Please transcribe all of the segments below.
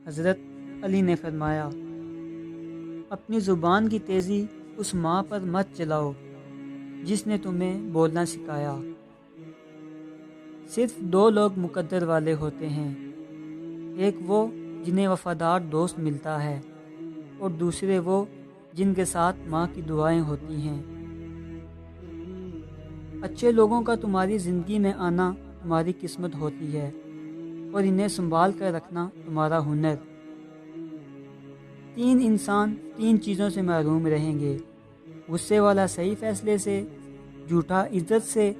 حضرت علی نے فرمایا، اپنی زبان کی تیزی اس ماں پر مت چلاؤ جس نے تمہیں بولنا سکھایا۔ صرف دو لوگ مقدر والے ہوتے ہیں، ایک وہ جنہیں وفادار دوست ملتا ہے اور دوسرے وہ جن کے ساتھ ماں کی دعائیں ہوتی ہیں۔ اچھے لوگوں کا تمہاری زندگی میں آنا تمہاری قسمت ہوتی ہے اور انہیں سنبھال کر رکھنا تمہارا ہنر۔ 3 انسان 3 چیزوں سے محروم رہیں گے: غصے والا صحیح فیصلے سے، جھوٹا عزت سے،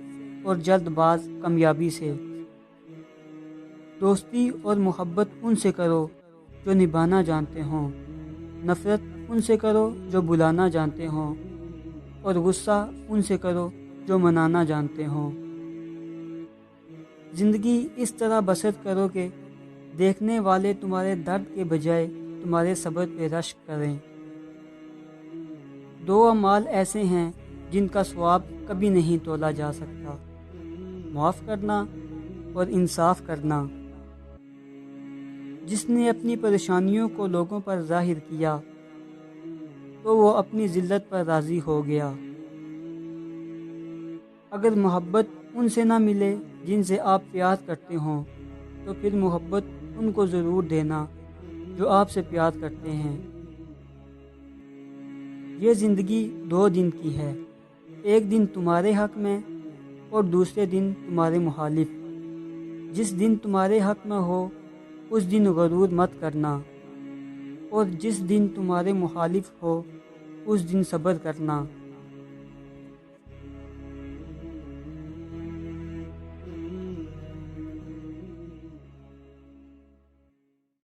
اور جلد باز کامیابی سے۔ دوستی اور محبت ان سے کرو جو نبھانا جانتے ہوں، نفرت ان سے کرو جو بلانا جانتے ہوں، اور غصہ ان سے کرو جو منانا جانتے ہوں۔ زندگی اس طرح بسر کرو کہ دیکھنے والے تمہارے درد کے بجائے تمہارے صبر پہ رشک کریں۔ 2 اعمال ایسے ہیں جن کا ثواب کبھی نہیں تولا جا سکتا: معاف کرنا اور انصاف کرنا۔ جس نے اپنی پریشانیوں کو لوگوں پر ظاہر کیا تو وہ اپنی ذلت پر راضی ہو گیا۔ اگر محبت ان سے نہ ملے جن سے آپ پیار کرتے ہوں تو پھر محبت ان کو ضرور دینا جو آپ سے پیار کرتے ہیں۔ یہ زندگی 2 دن کی ہے، ایک دن تمہارے حق میں اور دوسرے دن تمہارے مخالف۔ جس دن تمہارے حق میں ہو اس دن غرور مت کرنا، اور جس دن تمہارے مخالف ہو اس دن صبر کرنا۔